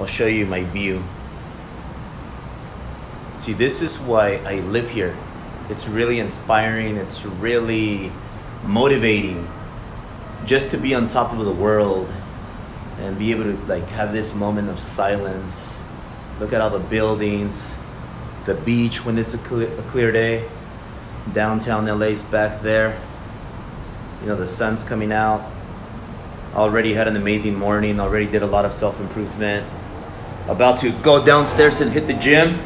I'll show you my view. See, this is why I live here. It's really inspiring. It's really motivating just to be on top of the world and be able to like have this moment of silence. Look at all the buildings, the beach when it's a clear day. Downtown LA's back there. You know, the sun's coming out. Already had an amazing morning. Already did a lot of self-improvement. About to go downstairs and hit the gym.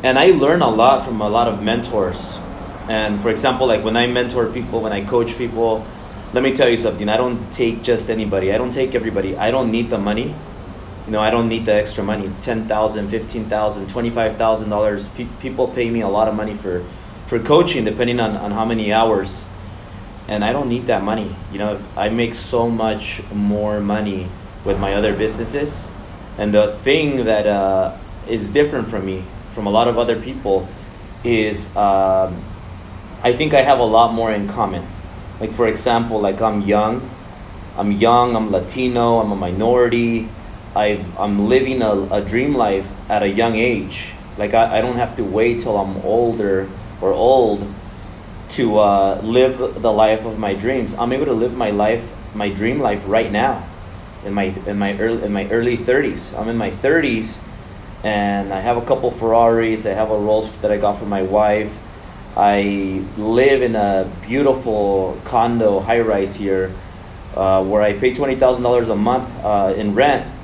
And I learn a lot from a lot of mentors. And for example, like when I mentor people, when I coach people, let me tell you something. I don't take just anybody. I don't take everybody. I don't need the money. You know, I don't need the extra money. $10,000, $15,000, $25,000. People pay me a lot of money for coaching, depending on how many hours. And I don't need that money. You know, I make so much more money with my other businesses. And the thing that is different from me, from a lot of other people, is I think I have a lot more in common. Like for example, like I'm young, I'm Latino, I'm a minority. I'm living a dream life at a young age. Like I don't have to wait till I'm older or old to live the life of my dreams. I'm able to live my dream life right now, in my early 30s. I'm in my 30s, and I have a couple Ferraris. I have a Rolls that I got from my wife. I live in a beautiful condo high-rise here, where I pay $20,000 a month in rent.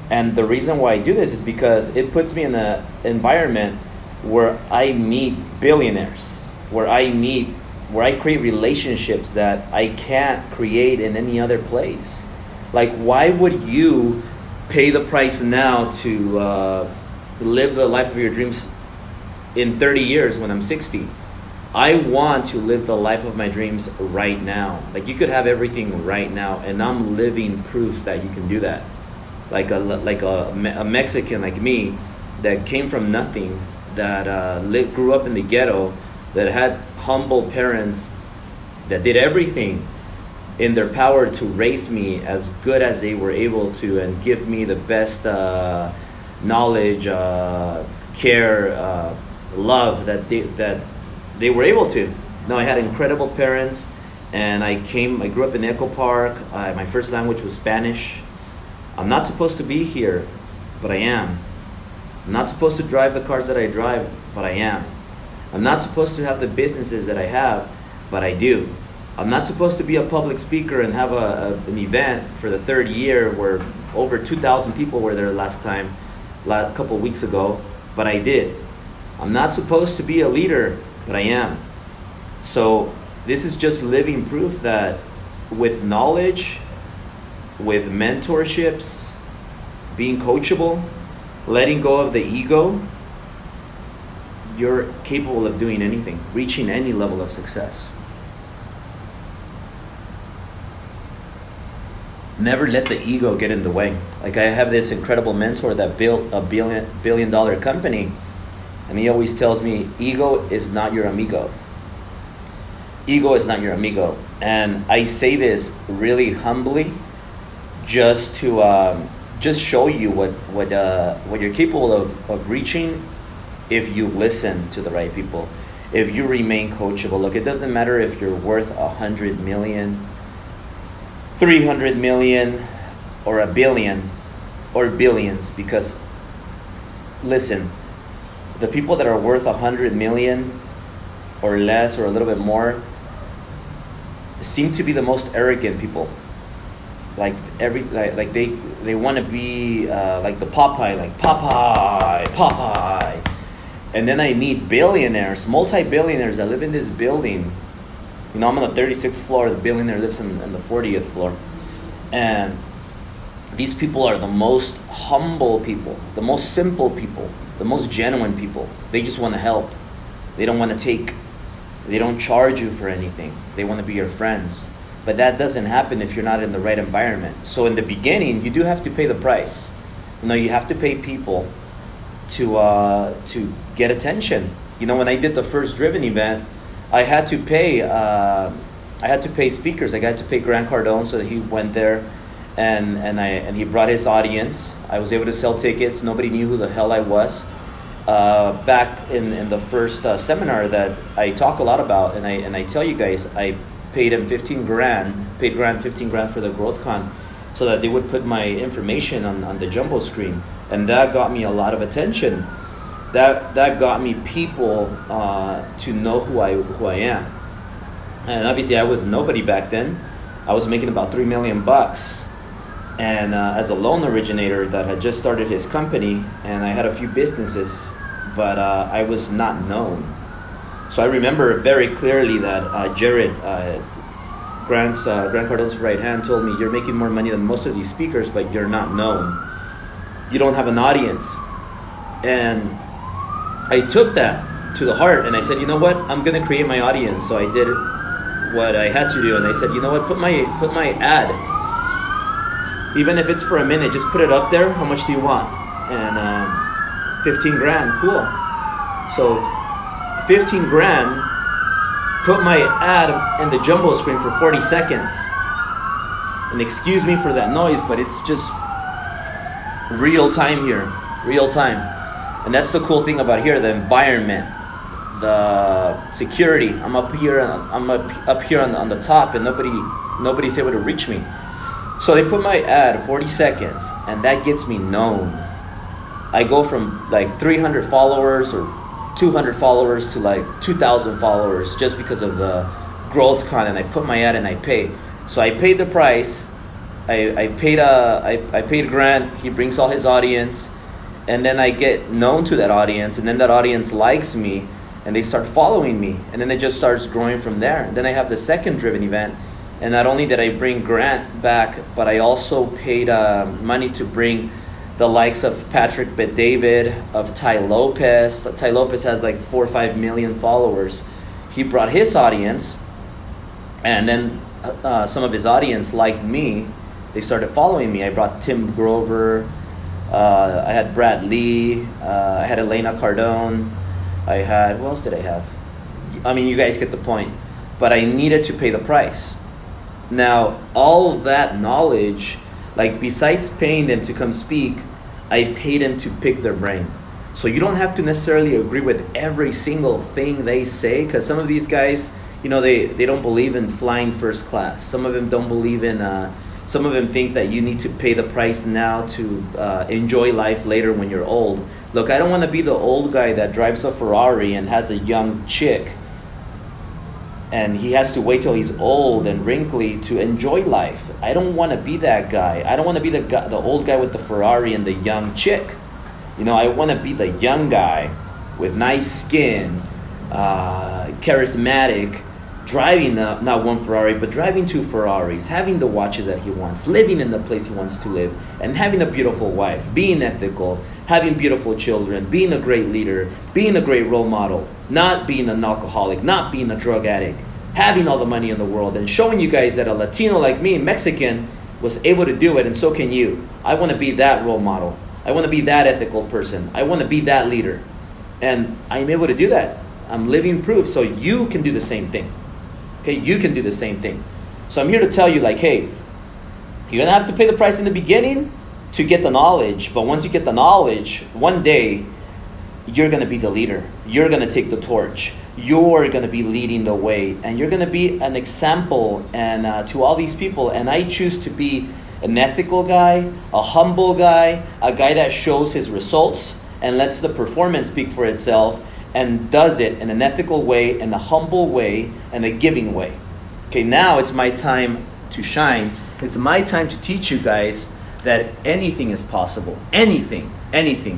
And the reason why I do this is because it puts me in an environment where I meet billionaires, where I create relationships that I can't create in any other place. Like, why would you pay the price now to live the life of your dreams in 30 years when I'm 60? I want to live the life of my dreams right now. Like, you could have everything right now, and I'm living proof that you can do that. Like a Mexican like me that came from nothing, that grew up in the ghetto, that had humble parents, that did everything in their power to raise me as good as they were able to and give me the best knowledge, care, love that they were able to. No, I had incredible parents, and I grew up in Echo Park. My first language was Spanish. I'm not supposed to be here, but I am. I'm not supposed to drive the cars that I drive, but I am. I'm not supposed to have the businesses that I have, but I do. I'm not supposed to be a public speaker and have an event for the third year where over 2,000 people were there a couple weeks ago, but I did. I'm not supposed to be a leader, but I am. So this is just living proof that with knowledge, with mentorships, being coachable, letting go of the ego, you're capable of doing anything, reaching any level of success. Never let the ego get in the way. Like, I have this incredible mentor that built a billion dollar company, and he always tells me, ego is not your amigo. Ego is not your amigo. And I say this really humbly, just to just show you what you're capable of reaching if you listen to the right people, if you remain coachable. Look, it doesn't matter if you're worth 100 million, 300 million, or a billion, or billions, because listen, the people that are worth 100 million or less or a little bit more seem to be the most arrogant people. Like they want to be like the Popeye, like Popeye. And then I meet billionaires, multi-billionaires that live in this building. You know, I'm on the 36th floor, the billionaire lives on the 40th floor. And these people are the most humble people, the most simple people, the most genuine people. They just want to help. They don't want to take. They don't charge you for anything. They want to be your friends. But that doesn't happen if you're not in the right environment. So in the beginning, you do have to pay the price. You know, you have to pay people to get attention. You know, when I did the first Driven event, I had to pay speakers. I had to pay Grant Cardone so that he went there, and he brought his audience. I was able to sell tickets. Nobody knew who the hell I was. Back in the first seminar that I talk a lot about, and I tell you guys, I paid him 15 grand, paid 15 grand for the growth con, so that they would put my information on the jumbo screen, and that got me a lot of attention. That got me people to know who I am. And obviously I was nobody back then. I was making about $3 million bucks, and as a loan originator that had just started his company, and I had a few businesses, but I was not known. So I remember very clearly that Jarrod, Grant Cardone's right hand, told me, "You're making more money than most of these speakers, but you're not known. You don't have an audience." And I took that to the heart, and I said, you know what? I'm gonna create my audience. So I did what I had to do, and I said, you know what? Put my ad, even if it's for a minute, just put it up there. How much do you want? And 15 grand, cool. So 15 grand, put my ad in the jumbo screen for 40 seconds. And excuse me for that noise, but it's just real time here, real time. And that's the cool thing about here, the environment, the security. I'm up here on the top, and nobody's able to reach me. So they put my ad 40 seconds, and that gets me known. I go from like 300 followers or 200 followers to like 2,000 followers just because of the growth con, and I put my ad and I pay. So I paid the price. I paid Grant. He brings all his audience, and then I get known to that audience, and then that audience likes me, and they start following me, and then it just starts growing from there. And then I have the second driven event, and not only did I bring Grant back, but I also paid money to bring the likes of Patrick Bet-David, of Ty Lopez. Ty Lopez has like 4 or 5 million followers. He brought his audience, and then some of his audience liked me. They started following me. I brought Tim Grover. I had Brad Lee. I had Elena Cardone. I had, who else did I have? I mean, you guys get the point. But I needed to pay the price. Now, all that knowledge, like besides paying them to come speak, I paid them to pick their brain. So you don't have to necessarily agree with every single thing they say, because some of these guys, you know, they don't believe in flying first class. Some of them don't believe in, some of them think that you need to pay the price now to enjoy life later when you're old. Look, I don't want to be the old guy that drives a Ferrari and has a young chick, and he has to wait till he's old and wrinkly to enjoy life. I don't want to be that guy. I don't want to be the old guy with the Ferrari and the young chick. You know, I want to be the young guy with nice skin, charismatic, driving not one Ferrari, but driving 2 Ferraris, having the watches that he wants, living in the place he wants to live, and having a beautiful wife, being ethical, having beautiful children, being a great leader, being a great role model, not being an alcoholic, not being a drug addict, having all the money in the world, and showing you guys that a Latino like me, Mexican, was able to do it, and so can you. I want to be that role model. I want to be that ethical person. I want to be that leader. And I'm able to do that. I'm living proof, so you can do the same thing. Okay, you can do the same thing. So I'm here to tell you, like, hey, you're gonna have to pay the price in the beginning to get the knowledge, but once you get the knowledge, one day you're gonna be the leader. You're gonna take the torch. You're gonna be leading the way, and you're gonna be an example and to all these people. And I choose to be an ethical guy, a humble guy, a guy that shows his results and lets the performance speak for itself, and does it in an ethical way, in a humble way, and a giving way. Okay, now it's my time to shine. It's my time to teach you guys that anything is possible. Anything.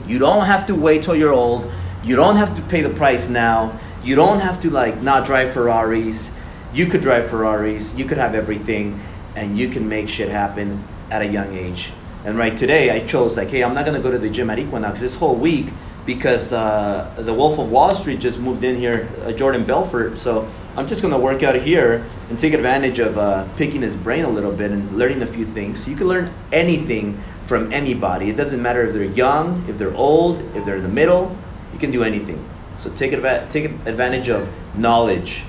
You don't have to wait till you're old. You don't have to pay the price now. You don't have to not drive Ferraris. You could drive Ferraris. You could have everything, and you can make shit happen at a young age. And right today, I chose hey, I'm not gonna go to the gym at Equinox this whole week, because the Wolf of Wall Street just moved in here, Jordan Belfort. So I'm just going to work out here and take advantage of picking his brain a little bit and learning a few things. You can learn anything from anybody. It doesn't matter if they're young, if they're old, if they're in the middle. You can do anything. So take advantage of knowledge.